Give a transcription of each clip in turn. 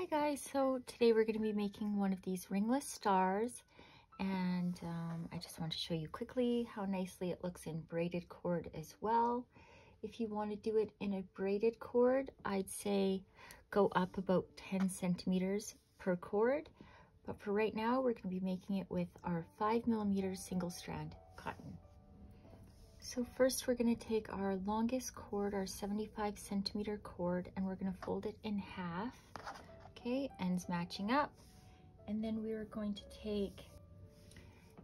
Hi guys, so today we're going to be making one of these ringless stars, and I just want to show you quickly how nicely it looks in braided cord as well. If you want to do it in a braided cord, I'd say go up about 10 centimeters per cord, but for right now we're going to be making it with our 5mm single strand cotton. So first we're going to take our longest cord, our 75 centimeter cord, and we're going to fold it in half. Okay, ends matching up, and then we are going to take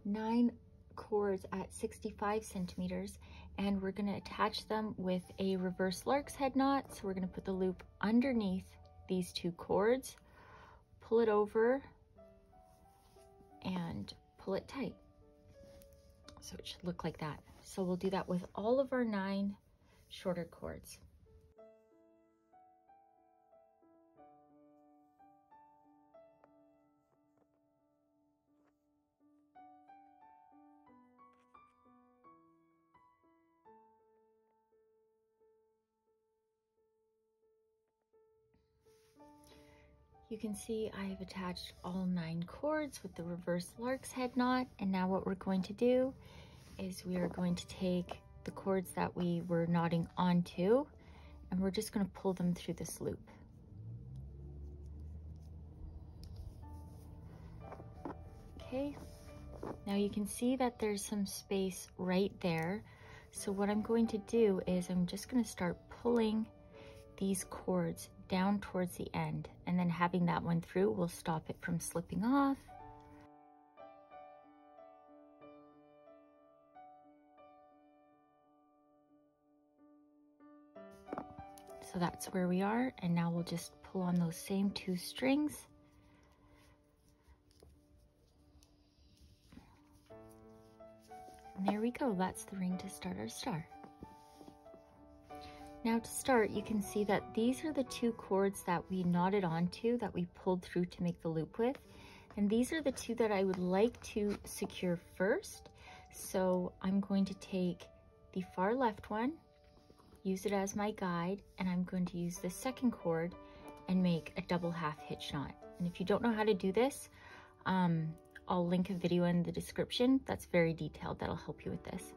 9 cords at 65 centimeters, and we're going to attach them with a reverse lark's head knot. So we're going to put the loop underneath these 2 cords, pull it over, and pull it tight. So it should look like that. So we'll do that with all of our 9 shorter cords. You can see I've attached all 9 cords with the reverse lark's head knot, and now what we're going to do is we are going to take the cords that we were knotting onto, and we're just going to pull them through this loop. Okay, now you can see that there's some space right there. So what I'm going to do is I'm just going to start pulling these cords down towards the end, and then having that one through will stop it from slipping off. So that's where we are, and now we'll just pull on those same 2 strings. And there we go, that's the ring to start our star. Now to start, you can see that these are the 2 cords that we knotted onto, that we pulled through to make the loop with. And these are the 2 that I would like to secure first. So I'm going to take the far left one, use it as my guide, and I'm going to use the second cord and make a double half hitch knot. And if you don't know how to do this, I'll link a video in the description that's very detailed that'll help you with this.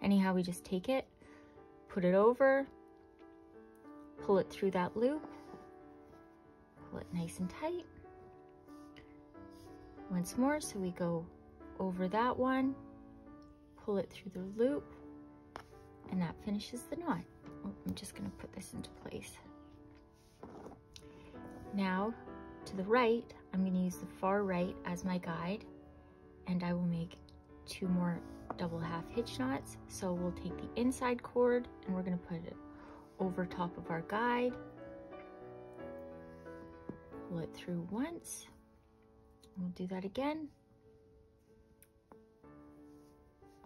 Anyhow, we just take it, put it over, pull it through that loop, pull it nice and tight. Once more, so we go over that one, pull it through the loop, and that finishes the knot. Oh, I'm just going to put this into place. Now, to the right, I'm going to use the far right as my guide, and I will make 2 more double half hitch knots. So we'll take the inside cord and we're going to put it over top of our guide, pull it through once, and we'll do that again,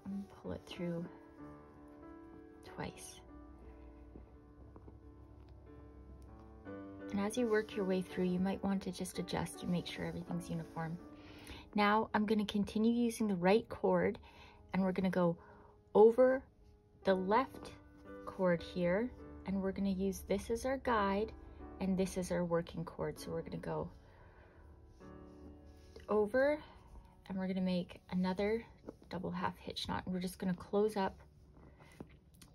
and pull it through twice. And as you work your way through, you might want to just adjust and make sure everything's uniform. Now I'm going to continue using the right cord, and we're going to go over the left cord here, and we're going to use this as our guide, and this is our working cord. So we're going to go over, and we're going to make another double half hitch knot, and we're just going to close up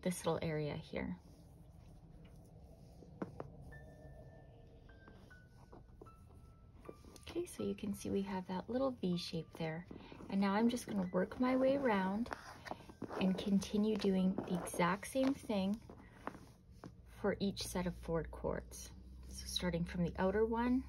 this little area here. Okay, so you can see we have that little V shape there. And now I'm just going to work my way around and continue doing the exact same thing for each set of 4 cords. So starting from the outer one,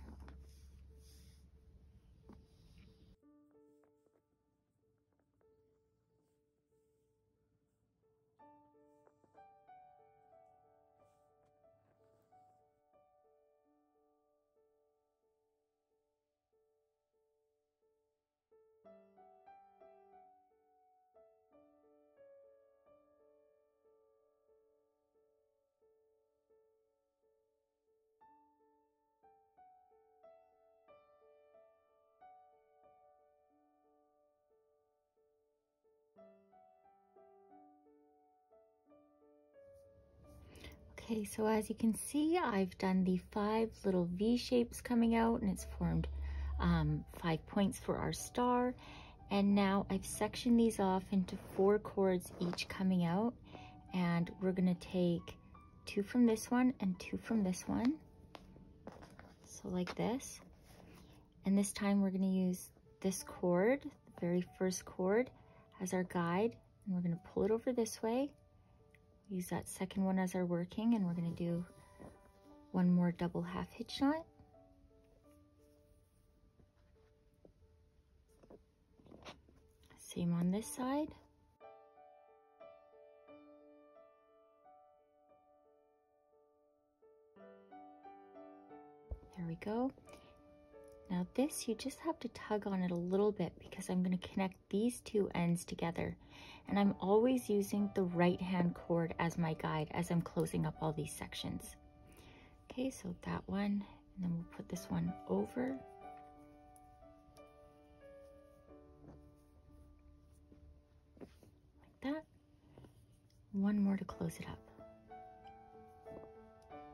Okay, so as you can see, I've done the 5 little V shapes coming out, and it's formed 5 points for our star. And now I've sectioned these off into 4 cords each coming out, and we're gonna take 2 from this one and 2 from this one. So like this. And this time we're gonna use this cord, the very first cord, as our guide, and we're gonna pull it over this way. Use that second one as our working, and we're going to do one more double half hitch knot. Same on this side. There we go. Now this, you just have to tug on it a little bit because I'm going to connect these 2 ends together. And I'm always using the right hand cord as my guide as I'm closing up all these sections. Okay, so that one, and then we'll put this one over. Like that. One more to close it up.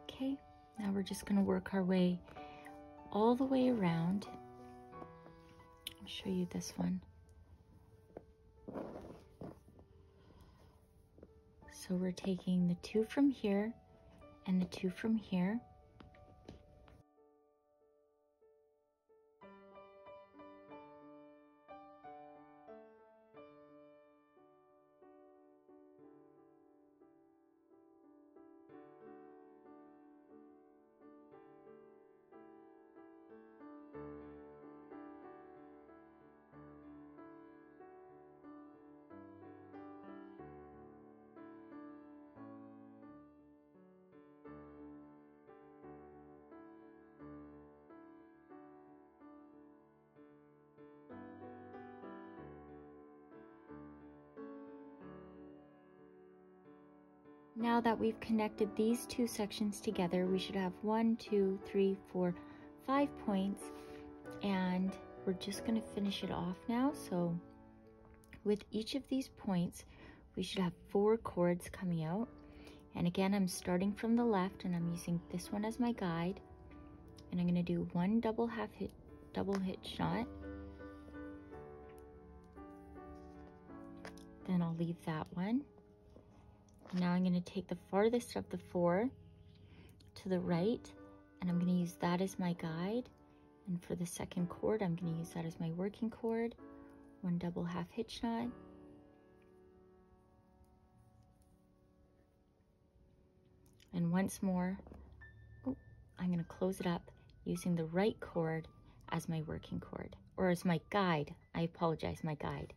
Okay, now we're just going to work our way all the way around. I'll show you this one. So we're taking the 2 from here and the 2 from here. Now that we've connected these 2 sections together, we should have 1, 2, 3, 4, 5 points, and we're just going to finish it off now. So with each of these points, we should have 4 cords coming out. And again, I'm starting from the left, and I'm using this one as my guide, and I'm going to do 1 double hitch knot. Then I'll leave that one. Now I'm going to take the farthest of the 4 to the right, and I'm going to use that as my guide. And for the second cord, I'm going to use that as my working cord. 1 double half hitch knot. And once more, I'm going to close it up using the right cord as my working cord, or as my guide. I apologize, my guide.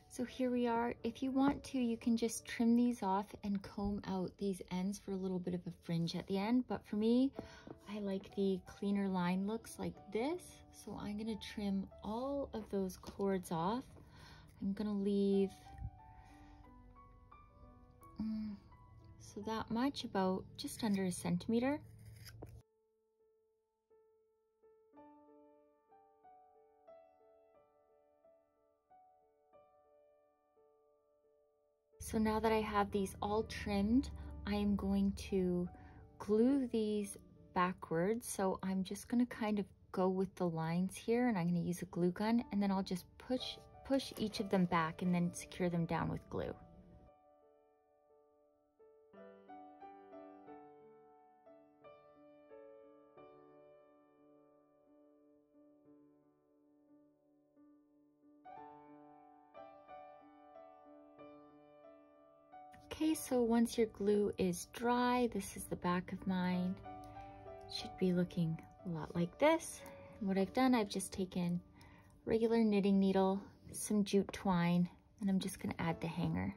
So here we are. If you want to, you can just trim these off and comb out these ends for a little bit of a fringe at the end. But for me, I like the cleaner line looks like this. So I'm going to trim all of those cords off. I'm going to leave so that much, about just under a centimeter. So now that I have these all trimmed, I am going to glue these backwards. So I'm just going to kind of go with the lines here, and I'm going to use a glue gun, and then I'll just push each of them back and then secure them down with glue. Okay, so once your glue is dry, this is the back of mine. Should be looking a lot like this. And what I've done, I've just taken regular knitting needle, some jute twine, and I'm just gonna add the hanger.